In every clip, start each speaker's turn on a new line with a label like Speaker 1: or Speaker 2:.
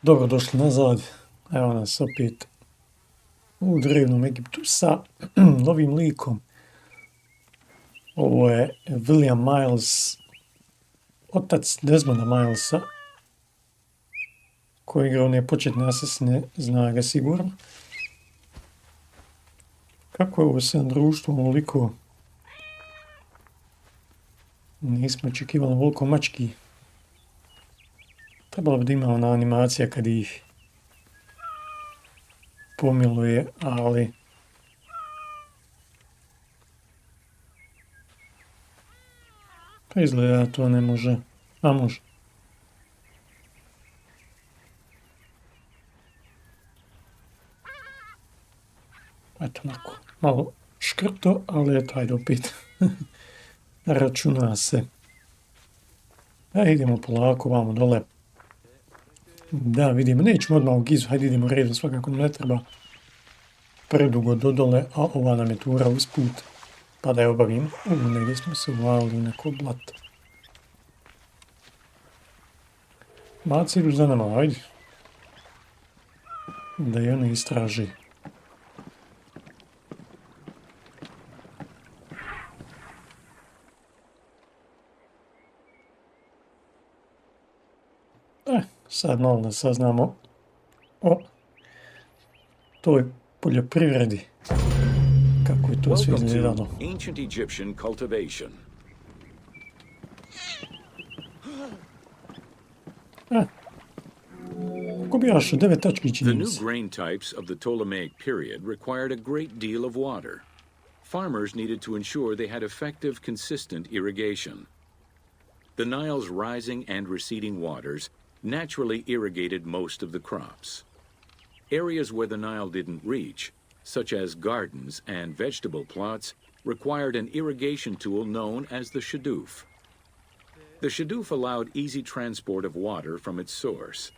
Speaker 1: Dobrodošli nazad, evo nas opet u drevnom Egiptu sa novim likom. Ovo je William Miles, otac Desmonda Milesa, koji igra one početne asasine, zna ga sigurno. Kako je ovo sve društvo ovoliko? Nismo očekivali ovoliko mački. Trebalo bi da ima ona animacija kad ih pomiluje, ali pa izgleda da to ne može, a može. Eto onako, malo škrto, ali eto, ajde opet. Računa se. Idemo polako vamo dole. Da, vidimo, nećemo odmah u Gizu, hajde idemo redom, svakako ne treba predugo do dole, a ova nam je tura usput, pa da je obavimo. Negdje smo se uvalili u neko blato. Baci idu za nama, ajde. Da je ono istraži. Sad malo da saznamo o toj poljoprivredi. Kako je to sve izgledalo.
Speaker 2: Ancient Egyptian cultivation.
Speaker 1: Kako bi jašao 9 tački
Speaker 2: The
Speaker 1: čini
Speaker 2: new
Speaker 1: se.
Speaker 2: grain types of the Ptolemaic period required a great deal of water. Farmers needed to ensure they had effective, consistent irrigation. The Nile's rising and receding waters naturally irrigated most of the crops. Areas where the Nile didn't reach, such as gardens and vegetable plots, required an irrigation tool known as the shadoof. The shadoof allowed easy transport of water from its source.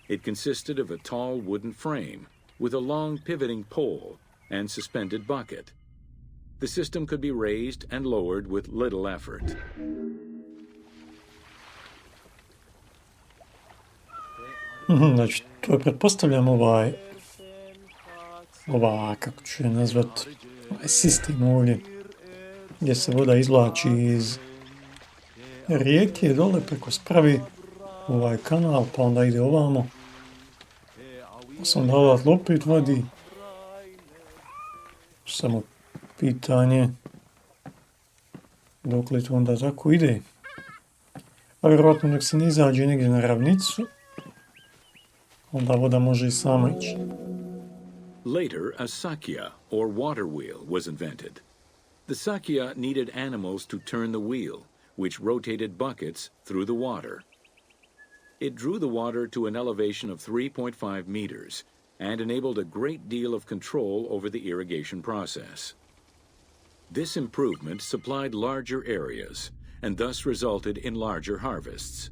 Speaker 2: It consisted of a tall wooden frame with a long pivoting pole and suspended bucket. The system could be raised and lowered with little effort.
Speaker 1: Znači, to je pretpostavljam kako ću je nazvat, ovaj sistem ovdje, gdje se voda izvlači iz rijeke dole preko spravi ovaj kanal, pa onda ide ovamo. Sam da odatle opet vodi. Samo pitanje dok li to onda tako ide. A vjerovatno dok se ne izađe negdje na ravnicu, onda voda može i sama ići.
Speaker 2: Later, a sakya, or water wheel, was invented. The sakya needed animals to turn the wheel, which rotated buckets through the water. It drew the water to an elevation of 3.5 meters and enabled a great deal of control over the irrigation process. This improvement supplied larger areas and thus resulted in larger harvests.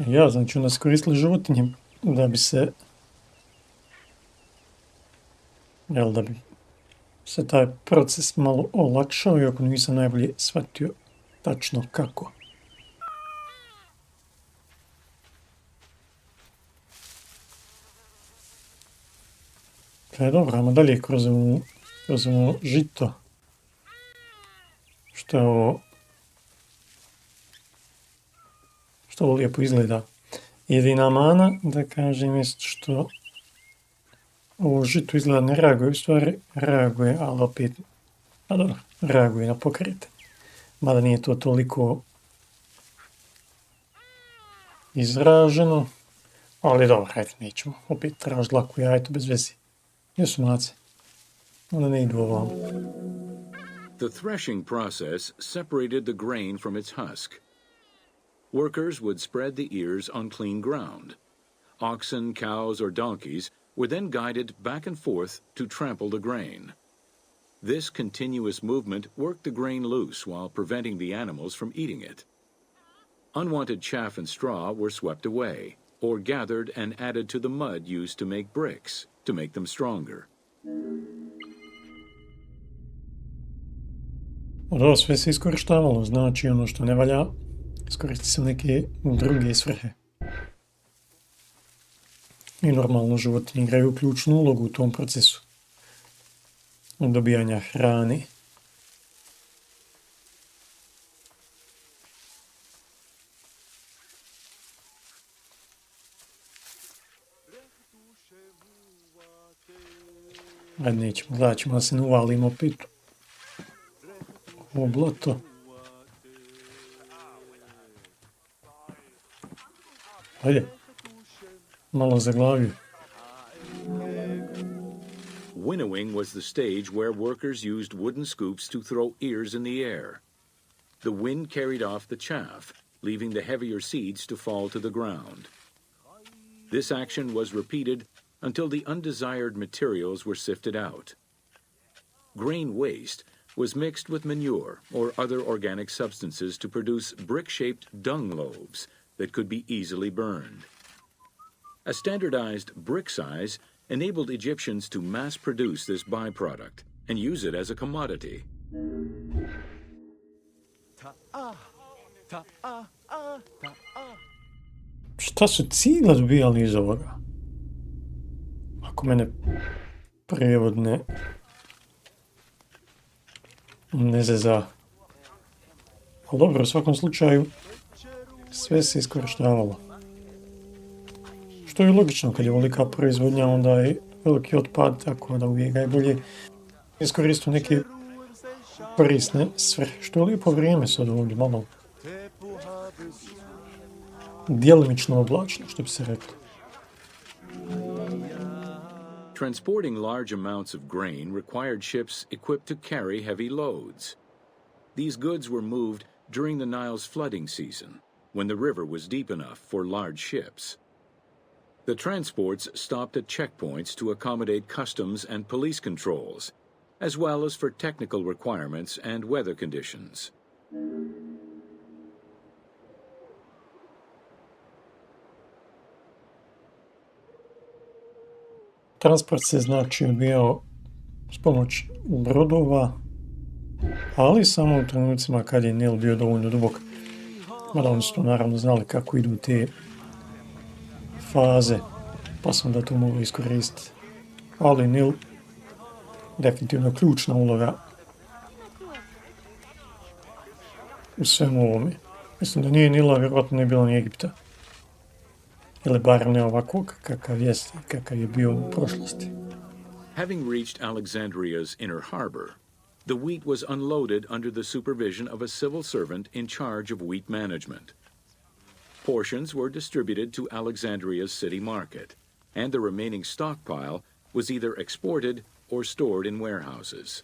Speaker 1: Ja, znači onda se koristili životinje da bi se, da bi se taj proces malo olakšao, iako nisam najbolje shvatio tačno kako. To je dobro, ajmo dalje kroz ovo žito. Što je ovo? Što ovo lijepo izgleda. Jedina mana, da kažem, je što ovo žito izgleda ne reaguje, u stvari reaguje, ali opet, a dobro, reaguje na pokrete. Mada nije to toliko izraženo, ali dobro, hajde, nećemo opet tražiti laku jajto bez veze. Gdje su mace? Onda ne idu ovamo.
Speaker 2: The threshing process separated the grain from its husk. Workers would spread the ears on clean ground. Oxen, cows, or donkeys were then guided back and forth to trample the grain. This continuous movement worked the grain loose while preventing the animals from eating it. Unwanted chaff and straw were swept away, or gathered and added to the mud used to make bricks, to make them stronger.
Speaker 1: Od ovo sve se iskorištavalo, znači ono što ne valja, iskoristi se neke druge svrhe. I normalno životinje igraju ključnu ulogu u tom procesu. Od dobijanja hrane. Ajde, nećemo, gledat ćemo da se ne uvalimo opet u blato. Ajde, malo zaglavio.
Speaker 2: Winnowing was the stage where workers used wooden scoops to throw ears in the air. The wind carried off the chaff, leaving the heavier seeds to fall to the ground. This action was repeated until the undesired materials were sifted out. Grain waste was mixed with manure or other organic substances to produce brick-shaped dung loaves that could be easily burned. A standardized brick size enabled Egyptians to mass-produce this byproduct and use it as a commodity.
Speaker 1: Šta su cigle dobijali iz ovoga? Ako mene prijevod ne zeza. Ali dobro, u svakom slučaju sve se iskorištavalo. Što je logično, kad je velika proizvodnja, onda je veliki otpad, tako da uvijek je bolje iskoristiti neke korisne svrhe. Što je lijepo vrijeme sad ovdje, malo djelomično oblačno, što bi se reklo.
Speaker 2: Transporting large amounts of grain required ships equipped to carry heavy loads. These goods were moved during the Nile's flooding season, when the river was deep enough for large ships. The transports stopped at checkpoints to accommodate customs and police controls, as well as for technical requirements and weather conditions.
Speaker 1: Transport se znači odvijao s pomoć brodova, ali samo u trenucima kad je Nil bio dovoljno dubok. Mada oni su to naravno znali kako idu te faze, pa sam da to mogu iskoristiti. Ali Nil, definitivno ključna uloga u svemu ovome. Mislim da nije Nila, vjerojatno ne bilo ni Egipta. Ili bar ne ovakvog kakav jest i kakav je bio u prošlosti.
Speaker 2: Having reached Alexandria's inner harbor, the wheat was unloaded under the supervision of a civil servant in charge of wheat management. Portions were distributed to Alexandria's city market, and the remaining stockpile was either exported or stored in warehouses.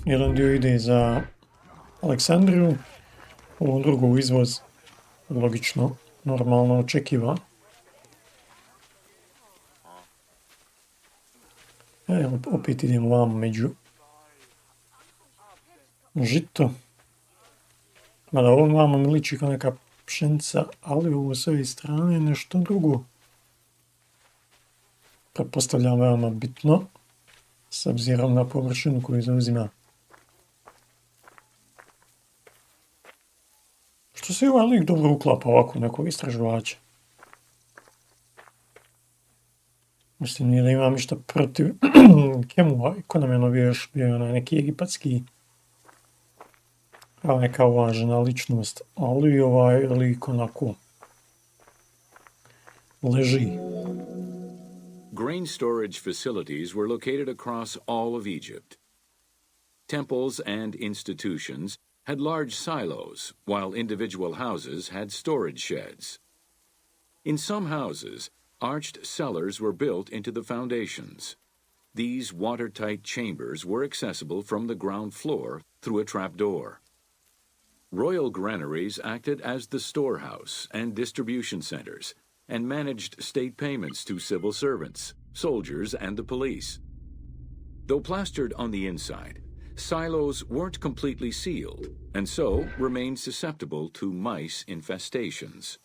Speaker 1: Jedan dio ide za Aleksandriju, ovo drugo u izvoz, logično, normalno očekiva. Evo, opet idemo vam među žito. Mada ovo vamo mi liči kao neka pšenica, ali ovo s ove strane je nešto drugo. Pretpostavljam veoma bitno, s obzirom na površinu koju zauzima. Što se ovaj lik dobro uklapa ovako nekog istraživača. Mislim, nije da imam ništa protiv Kemua, ko nam je novio još bio onaj neki egipatski, kao neka uvažena ličnost, ali ovaj lik onako leži.
Speaker 2: Grain storage facilities were located across all of Egypt. Temples and institutions had large silos, while individual houses had storage sheds. In some houses, arched cellars were built into the foundations. These watertight chambers were accessible from the ground floor through a trapdoor. Royal granaries acted as the storehouse and distribution centers, and managed state payments to civil servants, soldiers, and the police. Though plastered on the inside, silos weren't completely sealed, and so remained susceptible to mice infestations.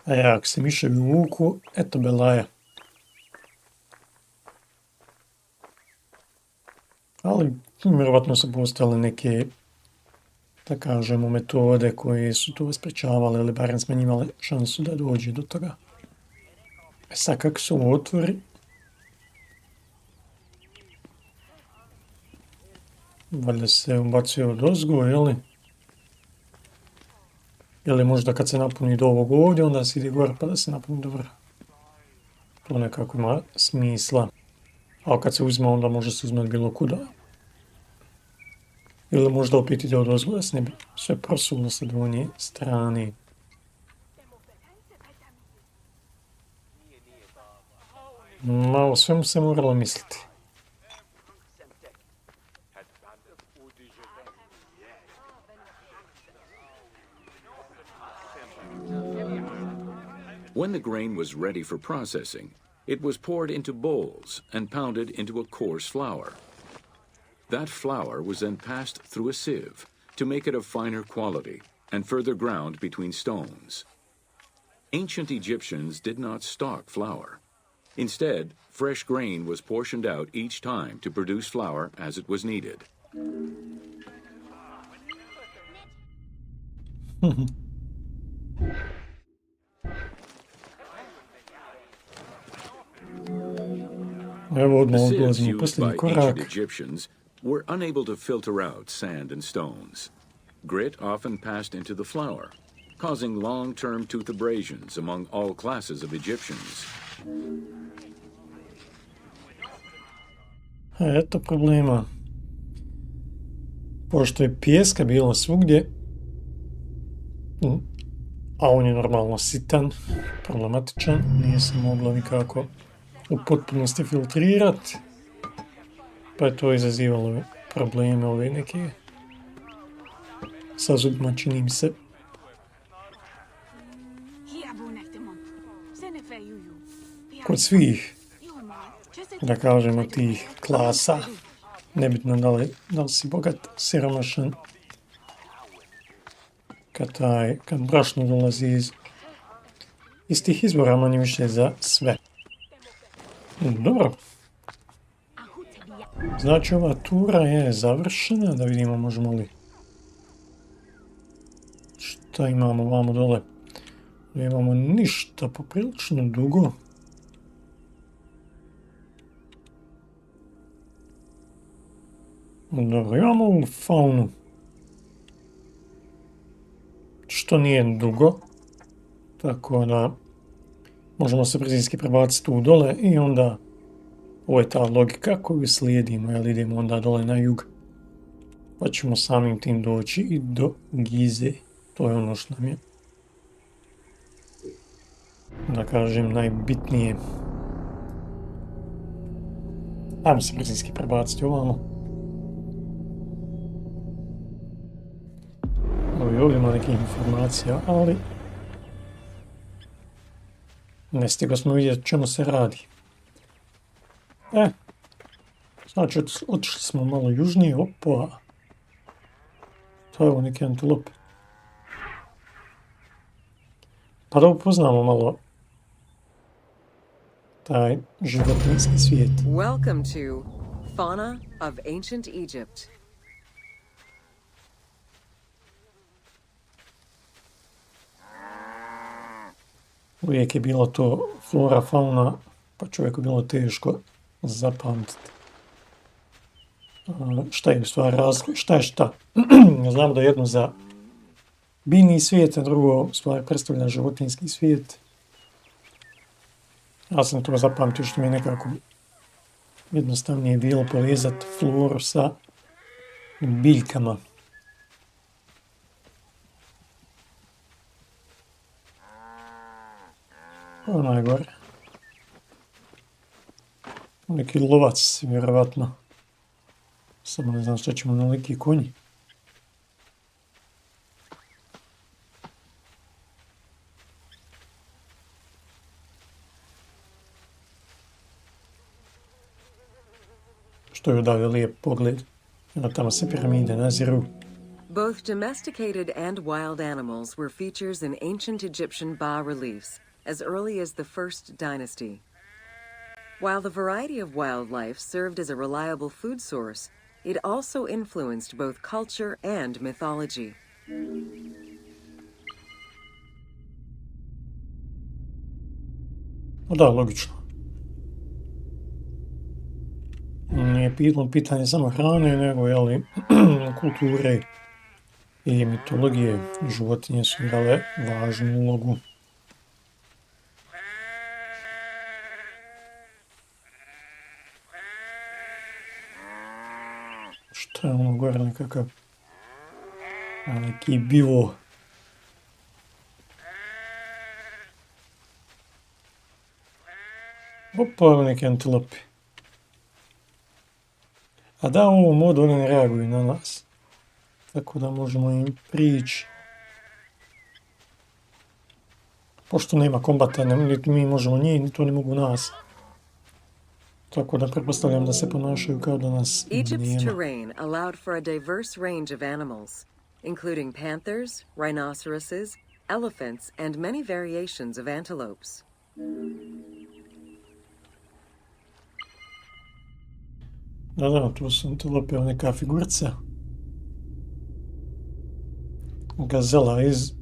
Speaker 1: A ja, ako se miševi uvuku, eto belaja. Ali, vjerovatno su postojale neke, da kažemo, metode koje su to sprečavale ili barem smanjivale šansu da dođe do toga. Sad, kako su ovo otvori, valjda se ubacuje od ozgo, jeli? Ili možda kad se napuni do ovog ovdje, onda se ide gore pa da se napuni do vrha. To nekako ima smisla. A kad se uzme, onda može se uzmati bilo kuda. Ili možda opet ide od ozgo da se ne bi sve prosulo sa donje strane. Malo svemu se moralo misliti.
Speaker 2: When the grain was ready for processing, it was poured into bowls and pounded into a coarse flour. That flour was then passed through a sieve to make it of finer quality and further ground between stones. Ancient Egyptians did not stock flour. Instead, fresh grain was portioned out each time to produce flour as it was needed.
Speaker 1: Evo
Speaker 2: The
Speaker 1: odmah
Speaker 2: sieves
Speaker 1: odlazimo
Speaker 2: used by
Speaker 1: posljednji korak.
Speaker 2: ancient Egyptians were unable to filter out sand and stones. Grit often passed into the flour, causing long-term tooth abrasions among all classes of Egyptians.
Speaker 1: Eto problema. Pošto je pijeska bilo svugdje, a on je normalno sitan, problematičan, nije se moglo nikako u potpunosti filtrirati, pa je to izazivalo probleme ove neke sa zubima, čini mi se. Kod svih, da kažemo, tih klasa, nebitno da li si bogat, siromašan, kad brašno dolazi iz tih izvora, manje više za sve. Dobro. Znači, ova tura je završena, da vidimo možemo li šta imamo ovamo dole. Nemamo ništa, poprilično dugo. Dobro, imamo ovu faunu, što nije dugo, tako da možemo se brzinski prebaciti tu dole i onda ovo je ta logika koju slijedimo, jer idemo onda dole na jug, pa ćemo samim tim doći i do Gize. To je ono što nam je, da kažem, najbitnije. Ajmo se brzinski prebaciti ovamo. Ovdje ima nekih informacija, ali ne stigo smo vidjeti čemu se radi. Znači otišli smo malo južnije, opa. To je ovo neki antilop. Pa da upoznamo malo taj životinjski svijet.
Speaker 3: Welcome to Fauna of Ancient Egypt.
Speaker 1: Uvijek je bilo to flora, fauna, pa čovjeku bilo teško zapamtiti. Šta je u stvari razlika? Šta je šta? Znamo da jedno za biljni svijet, a drugo u stvari predstavlja životinjski svijet. Ja sam to zapamtio što mi je nekako jednostavnije bilo povezati floru sa biljkama. Ono je gore. Neki lovac, vjerovatno. Samo ne znam šta ćemo na neki konji. Što je odavde lijep pogled. Evo tamo se piramide naziru.
Speaker 3: Both domesticated and wild animals were features in ancient Egyptian bas-reliefs as early as the First Dynasty. While the variety of wildlife served as a reliable food source, it also influenced both culture and mythology.
Speaker 1: Da, logično. Nije bilo pitanje samo hrane, nego kulture i mitologije. Životinje su igrale važnu ulogu. Što je ono gore nekakav neki bivo? Opa, neke antilope. A da, u ovom modu one ne reaguju na nas. Tako da možemo im prići. Pošto nema kombata, niti mi možemo njih, niti oni mogu nas. Tako da pretpostavljam da se ponašaju kao da nas
Speaker 3: Egypt's
Speaker 1: nema.
Speaker 3: terrain allowed for a diverse range of animals, including panthers, rhinoceroses, elephants, and many variations of antelopes.
Speaker 1: Da, tu su antilope, neka figurica. Gazela iz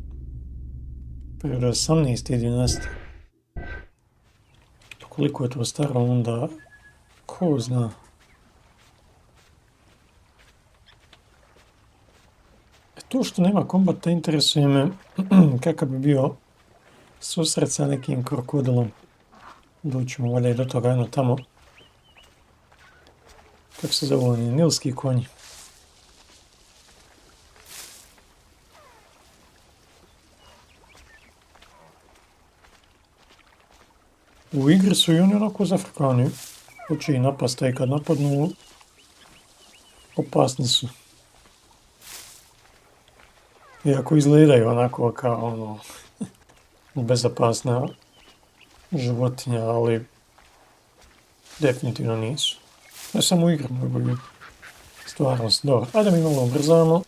Speaker 1: 18. dinastije. Koliko je to staro onda, ko zna. To što nema kombata interesuje me kakav bi bio susret sa nekim krokodilom. Doćemo valjda i do toga jedno tamo. Kako se zove oni, nilski konji. U igri su i oni onako zafrkani. Hoće i napasta i kad napadnu, opasni su. Iako izgledaju onako kao bezopasna životinja, ali definitivno nisu. Ne samo u igri, nego i stvarnost. Dobro, ajde mi malo ubrzamo.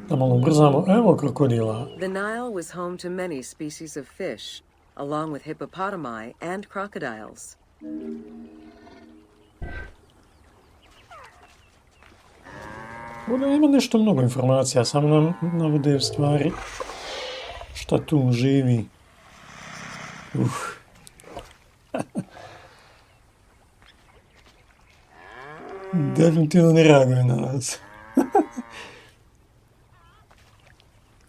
Speaker 1: Da malo ubrzamo. Evo krokodila.
Speaker 3: The Nile was home to many species of fish, along with hippopotami and crocodiles.
Speaker 1: Ovdje ima nešto mnogo informacija, samo nam navode stvari šta tu živi. Definitivno ne reaguje na nas.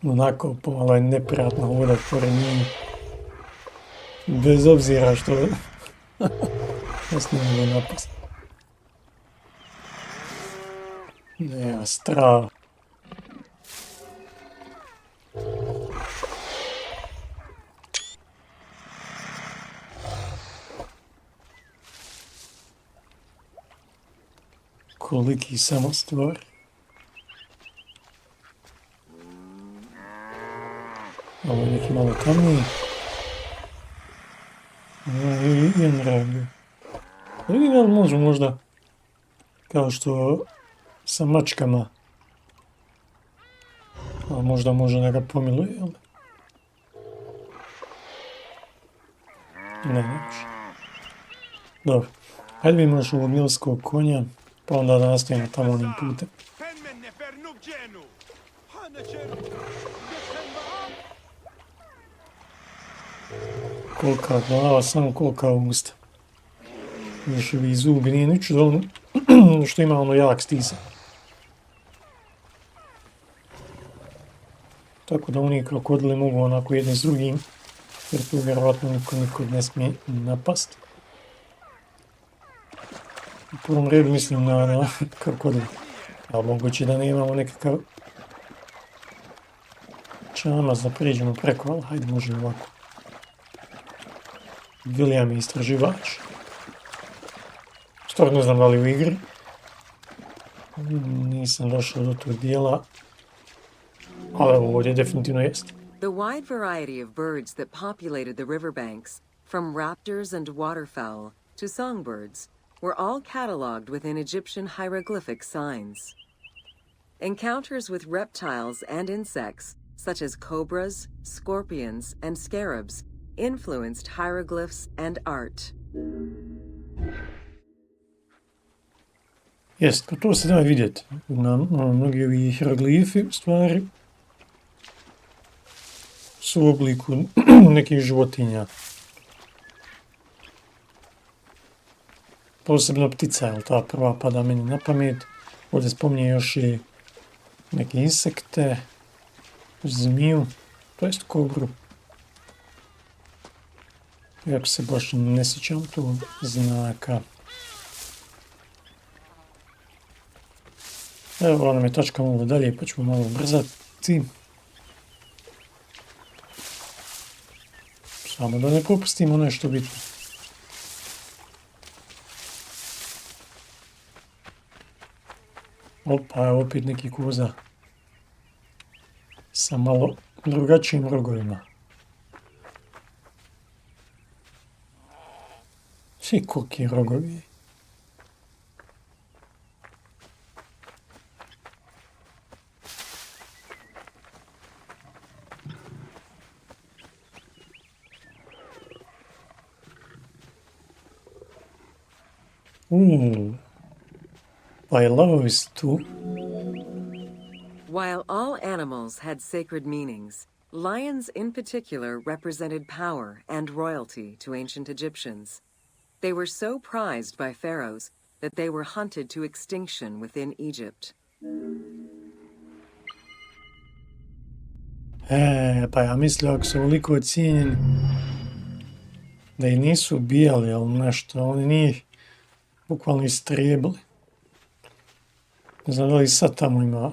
Speaker 1: Onako pomalo je neprijatno hodat pored njih. Bez obzira što nas ne mogu napast. Nema strah. Koliki samo stvar. Ovo je neki malo tamniji. I on reaguje. Vidim da li može možda, kao što sa mačkama, a možda može da ga pomiluje, jel? Ne može. Dobro, hajde vidimo još ovog nilskog konja, pa onda da nastavimo tamo onim putem. Kolika glava, samo kolika usta. Još ovi zubi, nije niču dovoljno što ima ono jak stisak. Tako da oni krokodili mogu onako jedni s drugim, jer tu vjerovatno niko ne smije napasti. U prvom redu mislim na krokodil. Ali moguće da ne imamo nekakav čamac da prijeđemo preko, ali hajde možemo ovako. William je istraživač. Stvarno ne znam da li u igri. Nisam došao do tog dijela. Ali ovdje definitivno jeste.
Speaker 3: The wide variety of birds that populated the riverbanks, from raptors and waterfowl to songbirds, were all catalogued within Egyptian hieroglyphic signs. Encounters with reptiles and insects, such as cobras, scorpions, and scarabs, influenced hieroglyphs and art.
Speaker 1: Jest, pa to se da vidjeti. Mnogi ovi hieroglifi u stvari su u obliku nekih životinja. Posebno ptica, jel ta prva pada meni na pamet. Ovdje spominje još i neke insekte, zmiju, to jest kobru. Iako se baš ne sjećam tog znaka. Evo nam je tačka malo dalje, pa ćemo malo ubrzati. Samo da ne propustimo nešto bitno. Opa, evo opet neki koza sa malo drugačijim rogovima. Svi koliki rogovi. Pa je lovis tu.
Speaker 3: While all animals had sacred meanings, lions in particular represented power and royalty to ancient Egyptians. They were so prized by pharaohs that they were hunted to extinction within Egypt.
Speaker 1: Pa ja mislim ako su ovoliko cijenjeni da ih nisu ubijali, ali nešto, oni njih bukvalno istrijebili. Ne znam da li sad tamo ima,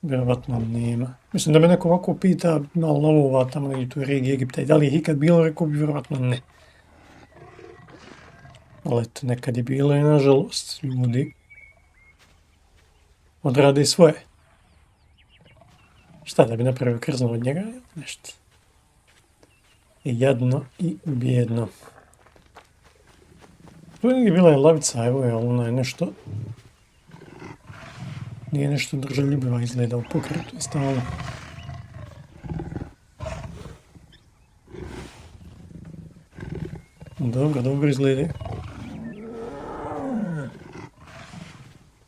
Speaker 1: vjerovatno nema. Mislim da me neko ovako pita, malo lovova tamo i tu regiji Egipta i da li je ikad bilo, rekao bi vjerovatno ne. Ali eto, nekad je bilo i nažalost ljudi odrade svoje. Šta da bi napravio krzno od njega? Nešto. I jadno i bijedno. Tu je bila je lavica, evo je, ona je nešto... Nije nešto držaljubiva izgleda u pokretu, je stalno. Dobro izgleda.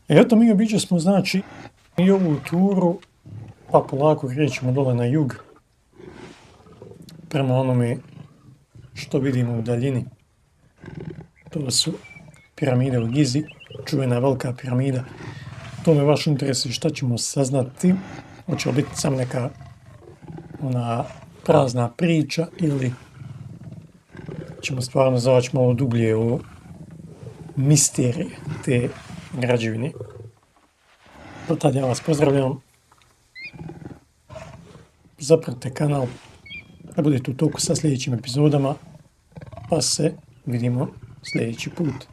Speaker 1: Eto, mi obično smo, znači, i ovu turu, pa polako krećemo dole na jug, prema onome što vidimo u daljini. To su piramide u Gizi, čuvena velika piramida. To me baš interesuje šta ćemo saznati. Hoće li biti sam neka ona prazna priča ili ćemo stvarno zaći malo dublje u misterije te građevine. Do tada ja vas pozdravljam. Zapratite kanal da budete u toku sa sljedećim epizodama, pa se vidimo sljedeći put.